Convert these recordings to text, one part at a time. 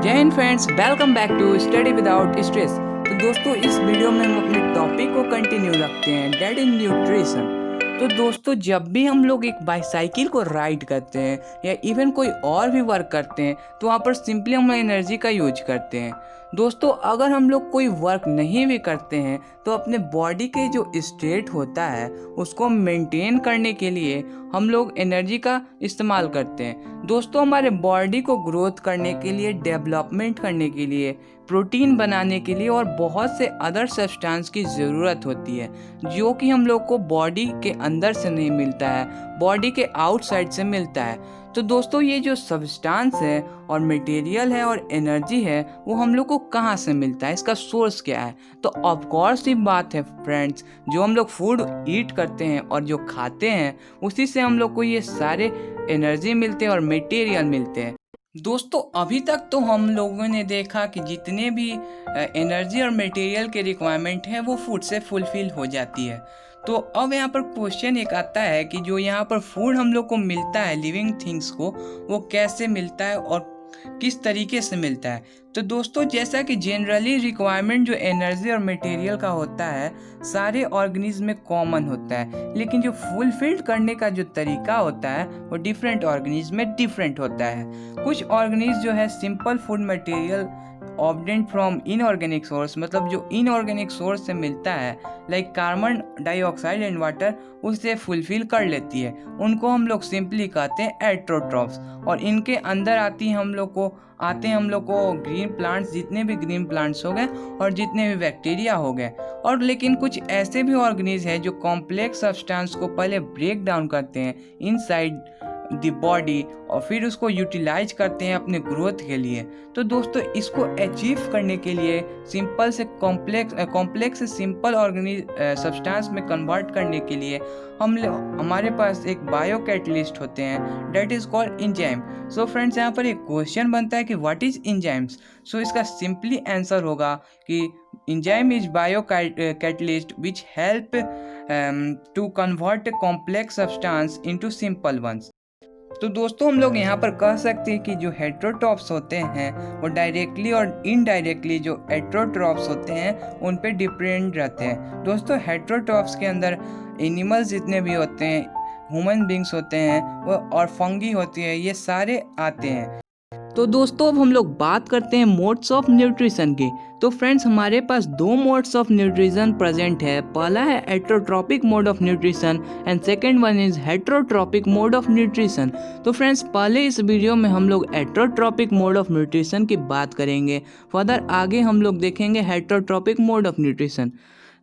जय हिंद friends, welcome back to study without stress. तो दोस्तों, इस वीडियो में हम अपने टॉपिक को कंटिन्यू रखते हैं, दैट इज न्यूट्रिशन। तो दोस्तों, जब भी हम लोग एक बाईसाइकिल को राइड करते हैं या इवन कोई और भी वर्क करते हैं तो वहाँ पर सिंपली हम एनर्जी का यूज करते हैं। दोस्तों, अगर हम लोग कोई वर्क नहीं भी करते हैं तो अपने बॉडी के जो स्टेट होता है उसको मेंटेन करने के लिए हम लोग एनर्जी का इस्तेमाल करते हैं। दोस्तों, हमारे बॉडी को ग्रोथ करने के लिए, डेवलपमेंट करने के लिए, प्रोटीन बनाने के लिए और बहुत से अदर सब्सटेंस की ज़रूरत होती है जो कि हम लोग को बॉडी के अंदर से नहीं मिलता है, बॉडी के आउटसाइड से मिलता है। तो दोस्तों, ये जो सब्सटेंस है और मटेरियल है और एनर्जी है वो हम लोग को कहाँ से मिलता है, इसका सोर्स क्या है? तो ऑफ कोर्स ये बात है फ्रेंड्स, जो हम लोग फूड ईट करते हैं और जो खाते हैं उसी से हम लोग को ये सारे एनर्जी मिलते हैं और मटेरियल मिलते हैं। दोस्तों, अभी तक तो हम लोगों ने देखा कि जितने भी एनर्जी और मटेरियल के रिक्वायरमेंट है वो फूड से फुलफिल हो जाती है। तो अब यहाँ पर क्वेश्चन एक आता है कि जो यहाँ पर फूड हम लोग को मिलता है, लिविंग थिंग्स को, वो कैसे मिलता है और किस तरीके से मिलता है। तो दोस्तों, जैसा कि जनरली रिक्वायरमेंट जो एनर्जी और मटेरियल का होता है सारे ऑर्गेनिज्म में कॉमन होता है, लेकिन जो फुलफिल्ड करने का जो तरीका होता है वो डिफरेंट ऑर्गेनिज्म में डिफरेंट होता है। कुछ ऑर्गेनिज्म जो है simple food material obtained from inorganic source, मतलब जो इनऑर्गेनिक सोर्स से मिलता है like carbon dioxide and water, उससे फुलफिल कर लेती है। उनको हम लोग सिंपली कहते हैं एट्रोट्रॉफ्स। और इनके अंदर आते हैं हम लोग को ग्रीन प्लांट्स, जितने भी ग्रीन प्लांट्स हो गए और जितने भी बैक्टीरिया हो गए। और लेकिन कुछ ऐसे भी ऑर्गेनिज्म हैं जो कॉम्प्लेक्स सब्सटेंस को पहले ब्रेक डाउन करते हैं इनसाइड द बॉडी और फिर उसको यूटिलाइज करते हैं अपने ग्रोथ के लिए। तो दोस्तों, इसको अचीव करने के लिए सिंपल से कॉम्प्लेक्स से सिंपल सब्सटेंस में कन्वर्ट करने के लिए हमारे पास एक बायो कैटलिस्ट होते हैं, that is called enzyme. So friends, यहाँ पर एक क्वेश्चन बनता है कि व्हाट इज एंजाइम्स। सो इसका सिंपली आंसर होगा कि enzyme is bio catalyst which help to convert complex substance into simple ones. तो दोस्तों, हम लोग यहाँ पर कह सकते हैं कि जो हेट्रोट्रॉप्स होते हैं वो डायरेक्टली और इनडायरेक्टली जो एट्रोट्रॉप्स होते हैं उन पे डिपेंड रहते हैं। दोस्तों, हेट्रोट्रॉप्स के अंदर एनिमल्स जितने भी होते हैं, ह्यूमन बींग्स होते हैं वो और फंगी होती है, ये सारे आते हैं। तो दोस्तों, अब हम लोग बात करते हैं मोड्स ऑफ न्यूट्रिशन की। तो फ्रेंड्स, हमारे पास दो मोड्स ऑफ न्यूट्रिशन प्रेजेंट है। पहला है autotrophic mode of nutrition and second one is heterotrophic mode of nutrition. तो फ्रेंड्स, पहले इस वीडियो में हम लोग एट्रोट्रॉपिक मोड ऑफ न्यूट्रिशन की बात करेंगे, फर्दर आगे हम लोग देखेंगे हेट्रोट्रॉपिक मोड ऑफ न्यूट्रिशन।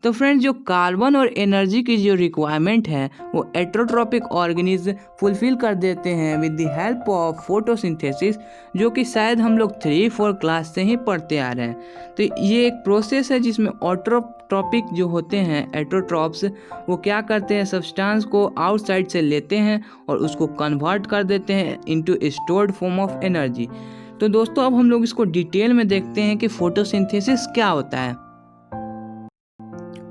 तो फ्रेंड्स, जो कार्बन और एनर्जी की जो रिक्वायरमेंट है वो एट्रोट्रॉपिक ऑर्गेनिज्म फुलफिल कर देते हैं with the help of photosynthesis, जो कि शायद हम लोग 3-4 क्लास से ही पढ़ते आ रहे हैं। तो ये एक प्रोसेस है जिसमें ऑटोट्रॉपिक जो होते हैं एट्रोट्रॉप्स, वो क्या करते हैं, सब्सटेंस को आउटसाइड से लेते हैं और उसको कन्वर्ट कर देते हैं into stored form of energy. तो दोस्तों, अब हम लोग इसको डिटेल में देखते हैं कि फोटोसिंथेसिस क्या होता है।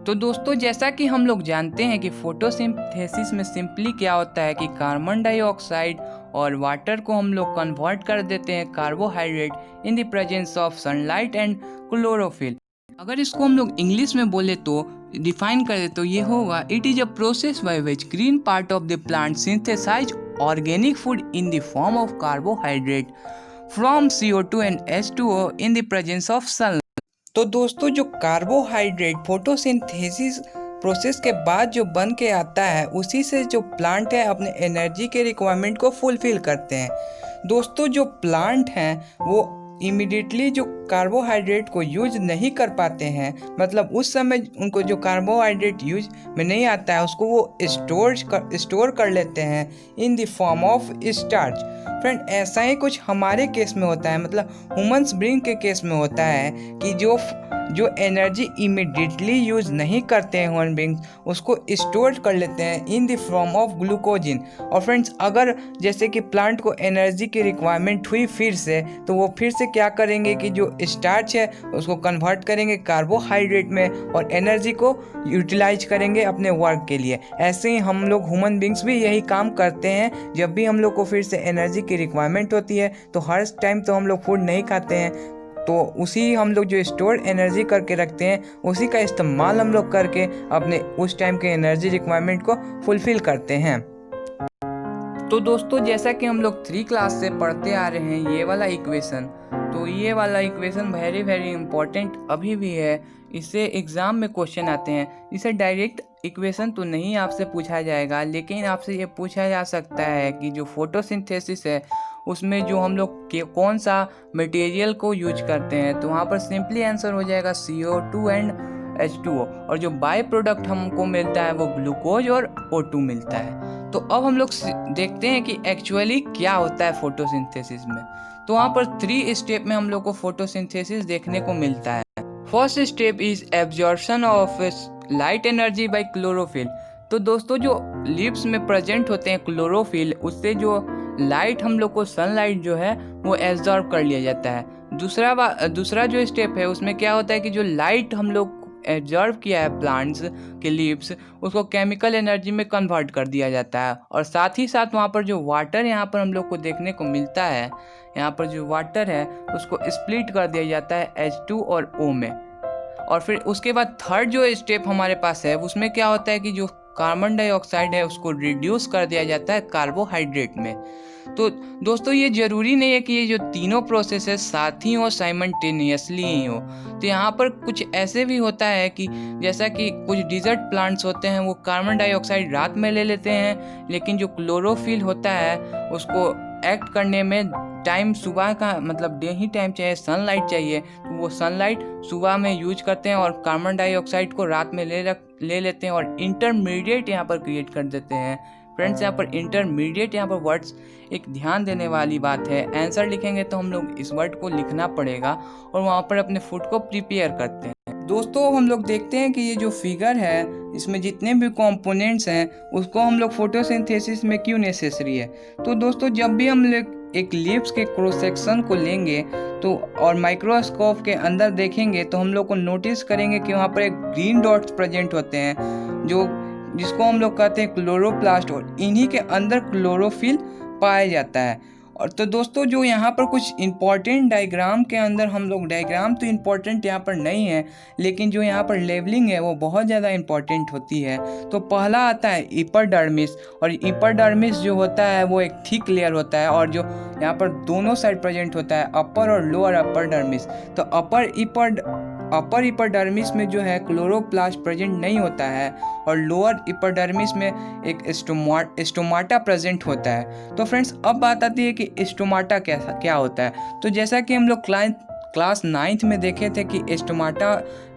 तो दोस्तों, जैसा कि हम लोग जानते हैं कि फोटोसिंथेसिस में सिंपली क्या होता है कि कार्बन डाइऑक्साइड और वाटर को हम लोग कन्वर्ट कर देते हैं carbohydrate in the presence of sunlight and chlorophyll. अगर इसको हम लोग इंग्लिश में बोले तो डिफाइन करें तो ये होगा, it is a process by which green part of the plant synthesize organic food in the form of carbohydrate from CO2 and H2O in the presence of sun. तो दोस्तों, जो कार्बोहाइड्रेट फोटोसिंथेसिस प्रोसेस के बाद जो बन के आता है उसी से जो प्लांट है अपने एनर्जी के रिक्वायरमेंट को फुलफिल करते हैं। दोस्तों, जो प्लांट हैं वो इमीडिएटली जो कार्बोहाइड्रेट को यूज नहीं कर पाते हैं, मतलब उस समय उनको जो कार्बोहाइड्रेट यूज में नहीं आता है उसको वो स्टोर कर लेते हैं इन the form of starch. Friend, ऐसा ही कुछ हमारे केस में होता है, मतलब ह्यूमन्स ब्रेन के केस में होता है कि जो जो एनर्जी इमिडिएटली यूज नहीं करते हैं ह्यूमन बींग्स, उसको स्टोर कर लेते हैं इन द फॉर्म ऑफ ग्लूकोजिन। और फ्रेंड्स, अगर जैसे कि प्लांट को एनर्जी की रिक्वायरमेंट हुई फिर से, तो वो फिर से क्या करेंगे कि जो स्टार्च है उसको कन्वर्ट करेंगे कार्बोहाइड्रेट में और एनर्जी को यूटिलाइज करेंगे अपने वर्क के लिए। ऐसे ही हम लोग ह्यूमन बींग्स भी यही काम करते हैं। जब भी हम लोग को फिर से एनर्जी की रिक्वायरमेंट होती है तो हर टाइम तो हम लोग फूड नहीं खाते हैं, तो उसी हम लोग जो स्टोर एनर्जी करके रखते हैं उसी का इस्तेमाल हम लोग करके अपने उस टाइम के एनर्जी रिक्वायरमेंट को फुलफिल करते हैं। तो दोस्तों, जैसा कि हम लोग 3 क्लास से पढ़ते आ रहे हैं ये वाला इक्वेशन, तो ये वाला इक्वेशन वेरी इंपॉर्टेंट अभी भी है। इससे एग्ज़ाम में क्वेश्चन आते हैं। इसे डायरेक्ट इक्वेशन तो नहीं आपसे पूछा जाएगा, लेकिन आपसे ये पूछा जा सकता है कि जो फोटोसिंथेसिस है उसमें जो हम लोग कौन सा मटेरियल को यूज करते हैं, तो वहाँ पर सिंपली आंसर हो जाएगा CO2 एंड H2O। और जो बाय प्रोडक्ट हमको मिलता है वो ग्लूकोज और O2 मिलता है। तो अब हम लोग देखते हैं कि एक्चुअली क्या होता है फोटोसिंथेसिस में। तो वहाँ पर 3 स्टेप में हम लोग को फोटोसिंथेसिस देखने को मिलता है। First step is absorption of light energy by chlorophyll. तो दोस्तों, जो लीव्स में प्रेजेंट होते हैं क्लोरोफिल, उससे जो लाइट हम लोग को सनलाइट जो है वो एब्जॉर्ब कर लिया जाता है। दूसरा जो स्टेप है उसमें क्या होता है कि जो लाइट हम लोग एब्जॉर्ब किया है प्लांट्स के लीव्स, उसको केमिकल एनर्जी में कन्वर्ट कर दिया जाता है। और साथ ही साथ वहाँ पर जो वाटर यहाँ पर हम लोग को देखने को मिलता है, यहाँ पर जो वाटर है उसको स्प्लिट कर दिया जाता है H2 और O में। और फिर उसके बाद थर्ड जो स्टेप हमारे पास है उसमें क्या होता है कि जो कार्बन डाइऑक्साइड है उसको रिड्यूस कर दिया जाता है कार्बोहाइड्रेट में। तो दोस्तों, ये ज़रूरी नहीं है कि ये जो तीनों प्रोसेस है साथ ही हो, साइमल्टेनियसली ही हो। तो यहाँ पर कुछ ऐसे भी होता है कि जैसा कि कुछ डिजर्ट प्लांट्स होते हैं वो कार्बन डाइऑक्साइड रात में ले लेते हैं, लेकिन जो क्लोरोफिल होता है उसको एक्ट करने में टाइम सुबह का, मतलब डे ही टाइम चाहिए, सनलाइट चाहिए, तो वो सनलाइट सुबह में यूज करते हैं और कार्बन डाइऑक्साइड को रात में ले लेते हैं और इंटरमीडिएट यहाँ पर क्रिएट कर देते हैं। फ्रेंड्स, यहाँ पर इंटरमीडिएट यहाँ पर वर्ड्स एक ध्यान देने वाली बात है। आंसर लिखेंगे तो हम लोग इस वर्ड को लिखना पड़ेगा और वहाँ पर अपने फूड को प्रिपेयर करते हैं। दोस्तों, हम लोग देखते हैं कि ये जो फिगर है इसमें जितने भी कंपोनेंट्स हैं उसको हम लोग फोटोसिंथेसिस में क्यों नेसेसरी है। तो दोस्तों, जब भी हम लोग एक लीव्स के क्रॉस सेक्शन को लेंगे तो और माइक्रोस्कोप के अंदर देखेंगे तो हम लोग को नोटिस करेंगे कि वहाँ पर एक ग्रीन डॉट्स प्रेजेंट होते हैं जिसको हम लोग कहते हैं क्लोरोप्लास्ट, और इन्हीं के अंदर क्लोरोफिल पाया जाता है। और तो दोस्तों, जो यहाँ पर कुछ इंपॉर्टेंट डायग्राम के अंदर हम लोग, डायग्राम तो इम्पॉर्टेंट यहाँ पर नहीं है, लेकिन जो यहाँ पर लेबलिंग है वो बहुत ज़्यादा इम्पॉर्टेंट होती है। तो पहला आता है इपरडर्मिस, और इपरडर्मिस जो होता है वो एक थिक लेयर होता है और जो यहाँ पर दोनों साइड प्रेजेंट होता है, अपर और लोअर अपरडर्मिस। तो अपर इपरडर्मिस में जो है क्लोरोप्लास्ट प्रेजेंट नहीं होता है और लोअर इपरडर्मिस में एक स्टोमाटा प्रेजेंट होता है। तो फ्रेंड्स, अब बात आती है कि स्टोमाटा क्या होता है। तो जैसा कि हम लोग क्लास 9th में देखे थे कि स्टोमाटा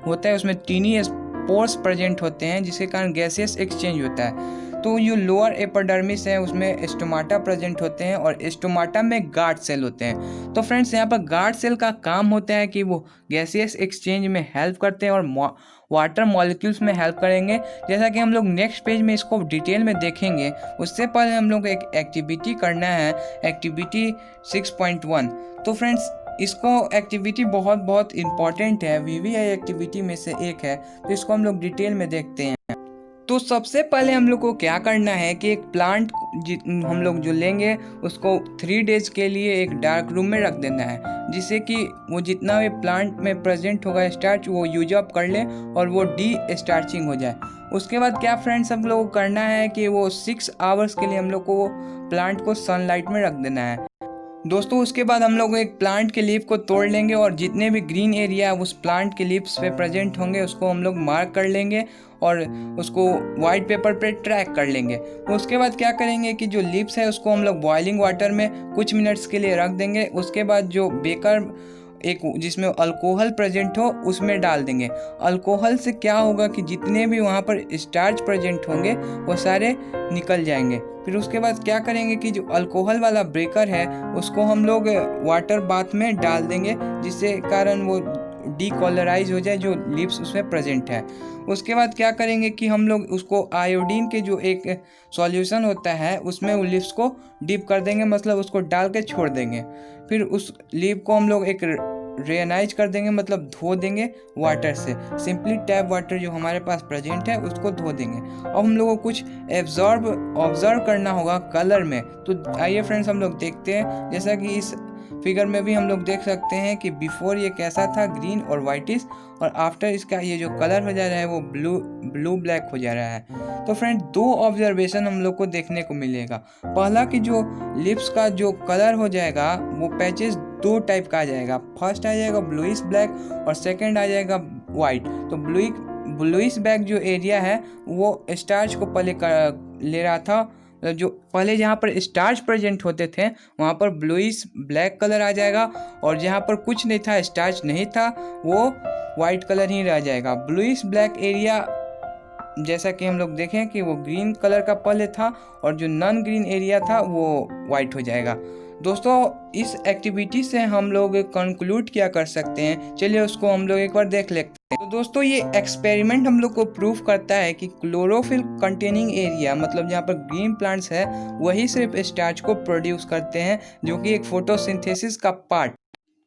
होता है, उसमें टीनी स्पोर्स प्रेजेंट होते हैं जिसके कारण गैसियस एक्सचेंज होता है। तो जो लोअर एपिडर्मिस है उसमें स्टोमाटा प्रेजेंट होते हैं और स्टोमाटा में गार्ड सेल होते हैं। तो फ्रेंड्स, यहाँ पर गार्ड सेल का काम होता है कि वो गैसियस एक्सचेंज में हेल्प करते हैं और वाटर मॉलिक्यूल्स में हेल्प करेंगे। जैसा कि हम लोग नेक्स्ट पेज में इसको डिटेल में देखेंगे, उससे पहले हम लोग एक एक्टिविटी करना है, एक्टिविटी 6.1। तो फ्रेंड्स, इसको एक्टिविटी बहुत इंपॉर्टेंट है, VVI एक्टिविटी में से एक है, तो इसको हम लोग डिटेल में देखते हैं। तो सबसे पहले हम लोग को क्या करना है कि एक प्लांट हम लोग जो लेंगे उसको 3 डेज के लिए एक डार्क रूम में रख देना है, जिससे कि वो जितना भी प्लांट में प्रेजेंट होगा स्टार्च वो यूज अप कर ले और वो डी स्टार्चिंग हो जाए। उसके बाद क्या फ्रेंड्स, हम लोग को करना है कि वो 6 आवर्स के लिए हम लोग को प्लांट को सनलाइट में रख देना है। दोस्तों, उसके बाद हम लोग एक प्लांट के लीफ को तोड़ लेंगे और जितने भी ग्रीन एरिया उस प्लांट के लीव्स पे प्रेजेंट होंगे उसको हम लोग मार्क कर लेंगे और उसको वाइट पेपर पे ट्रैक कर लेंगे। उसके बाद क्या करेंगे कि जो लीव्स है उसको हम लोग बॉइलिंग वाटर में कुछ मिनट्स के लिए रख देंगे। उसके बाद जो बेकर एक जिसमें अल्कोहल प्रेजेंट हो उसमें डाल देंगे। अल्कोहल से क्या होगा कि जितने भी वहाँ पर स्टार्च प्रेजेंट होंगे वो सारे निकल जाएंगे। फिर उसके बाद क्या करेंगे कि जो अल्कोहल वाला ब्रेकर है उसको हम लोग वाटर बाथ में डाल देंगे, जिससे कारण वो डीकलराइज हो जाए जो लिप्स उसमें प्रेजेंट है। उसके बाद क्या करेंगे कि हम लोग उसको आयोडीन के जो एक सॉल्यूशन होता है उसमें वो लिप्स को डिप कर देंगे, मतलब उसको डाल के छोड़ देंगे। फिर उस लिप को हम लोग एक रेनाइज कर देंगे, मतलब धो देंगे वाटर से। सिंपली टैप वाटर जो हमारे पास प्रेजेंट है उसको धो देंगे। अब हम लोगों को कुछ ऑब्जर्व करना होगा कलर में। तो आइए फ्रेंड्स हम लोग देखते हैं। जैसा कि इस फिगर में भी हम लोग देख सकते हैं कि बिफोर ये कैसा था, ग्रीन और वाइटिश, और आफ्टर इसका ये जो कलर हो जा रहा है वो ब्लू ब्लैक हो जा रहा है। तो फ्रेंड दो ऑब्जर्वेशन हम लोग को देखने को मिलेगा। पहला कि जो लिप्स का जो कलर हो जाएगा वो पैचेस दो टाइप का आ जाएगा। फर्स्ट आ जाएगा ब्लूइश ब्लैक और सेकंड आ जाएगा वाइट। तो ब्लूइश ब्लैक जो एरिया है वो स्टार्च को पहले ले रहा था, जो पहले जहाँ पर स्टार्च प्रेजेंट होते थे वहाँ पर ब्लूइश ब्लैक कलर आ जाएगा, और जहाँ पर कुछ नहीं था, स्टार्च नहीं था, वो वाइट कलर ही रह जाएगा। ब्लूइश ब्लैक एरिया जैसा कि हम लोग देखें कि वो ग्रीन कलर का पहले था, और जो नॉन ग्रीन एरिया था वो वाइट हो जाएगा। दोस्तों इस एक्टिविटी से हम लोग कंक्लूड क्या कर सकते हैं, चलिए उसको हम लोग एक बार देख लेते हैं। तो दोस्तों ये एक्सपेरिमेंट हम लोग को प्रूव करता है कि क्लोरोफिल कंटेनिंग एरिया, मतलब जहाँ पर ग्रीन प्लांट्स है, वही सिर्फ स्टार्च को प्रोड्यूस करते हैं, जो कि एक फोटोसिंथेसिस का पार्ट।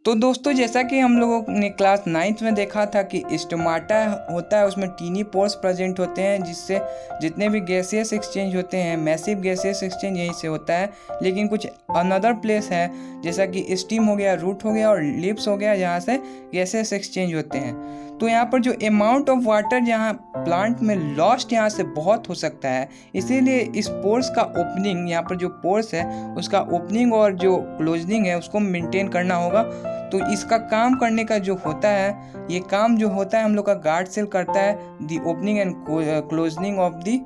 तो दोस्तों जैसा कि हम लोगों ने क्लास 9th में देखा था कि स्टोमाटा होता है, उसमें टीनी पोर्स प्रेजेंट होते हैं, जिससे जितने भी गैसियस एक्सचेंज होते हैं, मैसिव गैसियस एक्सचेंज यहीं से होता है। लेकिन कुछ अनदर प्लेस है जैसा कि स्टीम हो गया, रूट हो गया और लिप्स हो गया, जहाँ से गैसियस एक्सचेंज होते हैं। तो यहाँ पर जो अमाउंट ऑफ वाटर यहाँ प्लांट में लॉस्ट यहाँ से बहुत हो सकता है, इसीलिए इस पोर्स का ओपनिंग, यहाँ पर जो पोर्स है उसका ओपनिंग और जो क्लोजनिंग है उसको मेंटेन करना होगा। तो इसका काम करने का जो होता है, ये काम जो होता है हम लोग का गार्ड सेल करता है, the opening and closing of the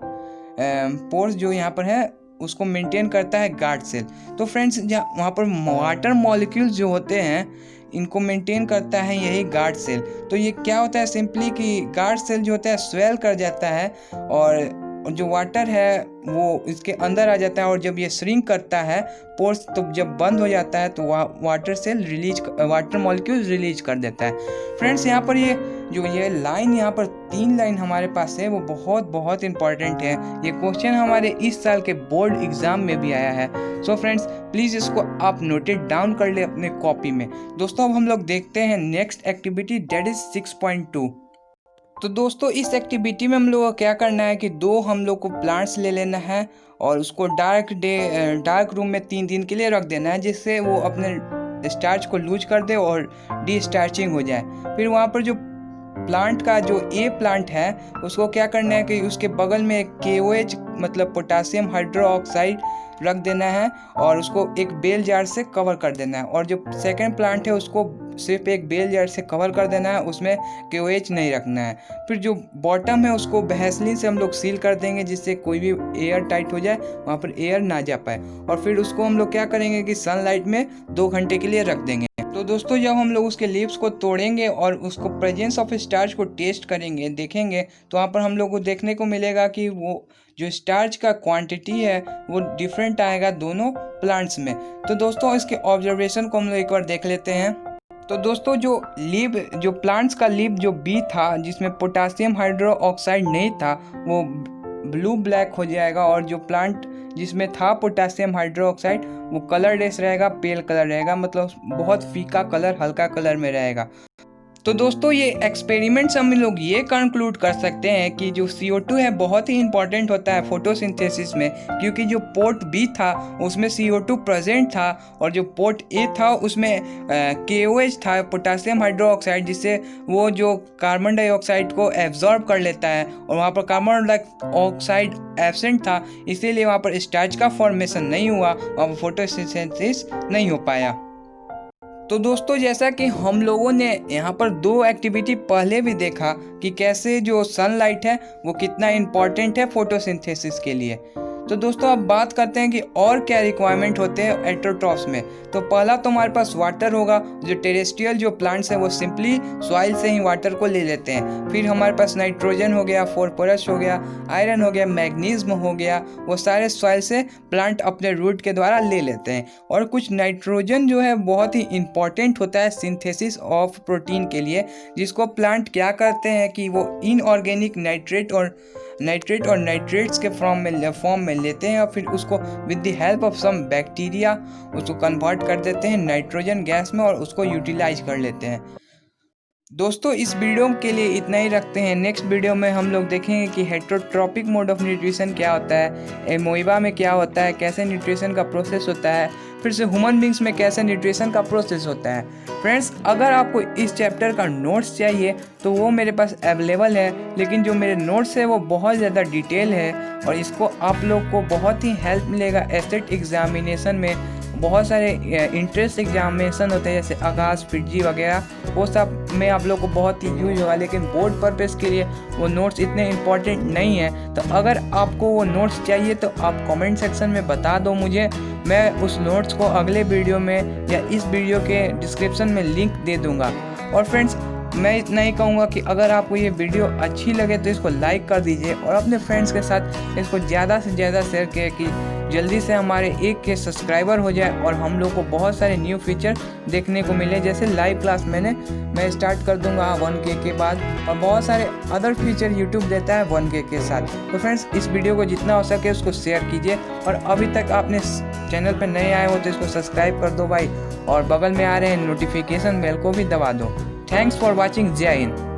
pores जो यहाँ पर है उसको मेंटेन करता है गार्ड सेल। तो फ्रेंड्स वहाँ पर वाटर मॉलिक्यूल्स जो होते हैं इनको मेंटेन करता है यही गार्ड सेल। तो ये क्या होता है सिंपली कि गार्ड सेल जो होता है स्वेल कर जाता है, और जो वाटर है वो इसके अंदर आ जाता है, और जब ये श्रिंक करता है पोर्स, तो जब बंद हो जाता है तो वाटर मॉलिक्यूल रिलीज कर देता है। फ्रेंड्स यहाँ पर ये लाइन यहाँ पर 3 लाइन हमारे पास है, वो बहुत इंपॉर्टेंट है। ये क्वेश्चन हमारे इस साल के बोर्ड एग्जाम में भी आया है। सो फ्रेंड्स प्लीज़ इसको आप नोटेड डाउन कर ले अपने कॉपी में। दोस्तों अब हम लोग देखते हैं नेक्स्ट एक्टिविटी, दैट इज 6.2। तो दोस्तों इस एक्टिविटी में हम लोग को क्या करना है कि हम लोग को प्लांट्स ले लेना है और उसको डार्क रूम में 3 दिन के लिए रख देना है, जिससे वो अपने स्टार्च को लूज कर दे और डिस्टार्चिंग हो जाए। फिर वहाँ पर जो प्लांट का जो ए प्लांट है उसको क्या करना है कि उसके बगल में एक KOH मतलब पोटासियम हाइड्रोक्साइड रख देना है, और उसको एक बेल जार से कवर कर देना है। और जो सेकंड प्लांट है उसको सिर्फ एक बेल जार से कवर कर देना है, उसमें KOH नहीं रखना है। फिर जो बॉटम है उसको वैसलीन से हम लोग सील कर देंगे, जिससे कोई भी एयर टाइट हो जाए, वहाँ पर एयर ना जा पाए। और फिर उसको हम लोग क्या करेंगे कि सनलाइट में 2 घंटे के लिए रख देंगे। तो दोस्तों जब हम लोग उसके लीव्स को तोड़ेंगे और उसको प्रेजेंस ऑफ स्टार्च को टेस्ट करेंगे, देखेंगे, तो वहाँ पर हम लोग को देखने को मिलेगा कि वो जो स्टार्च का क्वांटिटी है वो डिफरेंट आएगा दोनों प्लांट्स में। तो दोस्तों इसके ऑब्जर्वेशन को हम लोग एक बार देख लेते हैं। तो दोस्तों जो प्लांट्स का लीव जो बी था, जिसमें पोटासियम हाइड्रोक्साइड नहीं था, वो ब्लू ब्लैक हो जाएगा, और जो प्लांट जिसमें था पोटासियम हाइड्रोक्साइड वो कलरलेस रहेगा, पेल कलर रहेगा, मतलब बहुत फीका कलर, हल्का कलर में रहेगा। तो दोस्तों ये एक्सपेरिमेंट से हम लोग ये कंक्लूड कर सकते हैं कि जो CO2 है बहुत ही इंपॉर्टेंट होता है फोटोसिंथेसिस में, क्योंकि जो पोर्ट बी था उसमें CO2 प्रेजेंट था, और जो पोर्ट ए था उसमें KOH था, पोटासियम हाइड्रोक्साइड, जिससे वो जो कार्बन डाइऑक्साइड को एब्जॉर्ब कर लेता है, और वहाँ पर कार्बन डाइऑक्साइड एब्सेंट था, इसीलिए वहाँ पर स्टार्च का फॉर्मेशन नहीं हुआ, वहाँ पर फोटोसिंथेसिस नहीं हो पाया। तो दोस्तों जैसा कि हम लोगों ने यहाँ पर 2 एक्टिविटी पहले भी देखा कि कैसे जो सनलाइट है वो कितना इम्पॉर्टेंट है फोटोसिंथेसिस के लिए। तो दोस्तों अब बात करते हैं कि और क्या रिक्वायरमेंट होते हैं हेटेरोट्रॉफ्स में। तो पहला तो हमारे पास वाटर होगा। जो टेरेस्ट्रियल जो प्लांट्स हैं वो सिंपली सॉइल से ही वाटर को ले लेते हैं। फिर हमारे पास नाइट्रोजन हो गया, फॉस्फोरस हो गया, आयरन हो गया, मैग्नीशियम हो गया, वो सारे सॉइल से प्लांट अपने रूट के द्वारा ले लेते हैं। और कुछ नाइट्रोजन जो है बहुत ही इंपॉर्टेंट होता है सिंथेसिस ऑफ प्रोटीन के लिए, जिसको प्लांट क्या करते हैं कि वो इनऑर्गेनिक नाइट्रेट और नाइट्रेट्स के फॉर्म में लेते हैं और फिर उसको with the help of some bacteria उसको कन्वर्ट कर देते हैं नाइट्रोजन गैस में और उसको यूटिलाइज कर लेते हैं। दोस्तों इस वीडियो के लिए इतना ही रखते हैं। नेक्स्ट वीडियो में हम लोग देखेंगे कि हेटेरोट्रॉपिक मोड ऑफ न्यूट्रिशन क्या होता है, एमोइबा में क्या होता है, कैसे न्यूट्रिशन का प्रोसेस होता है, फिर से ह्यूमन बींग्स में कैसे न्यूट्रिशन का प्रोसेस होता है। फ्रेंड्स अगर आपको इस चैप्टर का नोट्स चाहिए तो वो मेरे पास अवेलेबल है, लेकिन जो मेरे नोट्स है वो बहुत ज़्यादा डिटेल है और इसको आप लोग को बहुत ही हेल्प मिलेगा एस्टेट एग्जामिनेशन में। बहुत सारे इंट्रेंस एग्जामिनेशन होते हैं जैसे आकाश, फिजी वगैरह, वो सब में आप लोग को बहुत ही यूज होगा, लेकिन बोर्ड पर्पस के लिए वो नोट्स इतने इम्पोर्टेंट नहीं है। तो अगर आपको वो नोट्स चाहिए तो आप कमेंट सेक्शन में बता दो मुझे, मैं उस नोट्स को अगले वीडियो में या इस वीडियो के डिस्क्रिप्शन में लिंक दे दूँगा। और फ्रेंड्स मैं इतना ही कहूँगा कि अगर आपको ये वीडियो अच्छी लगे तो इसको लाइक कर दीजिए और अपने फ्रेंड्स के साथ इसको ज़्यादा से ज़्यादा शेयर किए कि जल्दी से हमारे 1K सब्सक्राइबर हो जाए और हम लोग को बहुत सारे न्यू फीचर देखने को मिले। जैसे लाइव क्लास मैं स्टार्ट कर दूंगा 1K के बाद, और बहुत सारे अदर फीचर यूट्यूब देता है 1K के साथ। तो फ्रेंड्स इस वीडियो को जितना हो सके उसको शेयर कीजिए और अभी तक आपने चैनल पर नए आए हो तो इसको सब्सक्राइब कर दो भाई, और बगल में आ रहे हैं नोटिफिकेशन बेल को भी दबा दो। Thanks for watching. जय हिंद।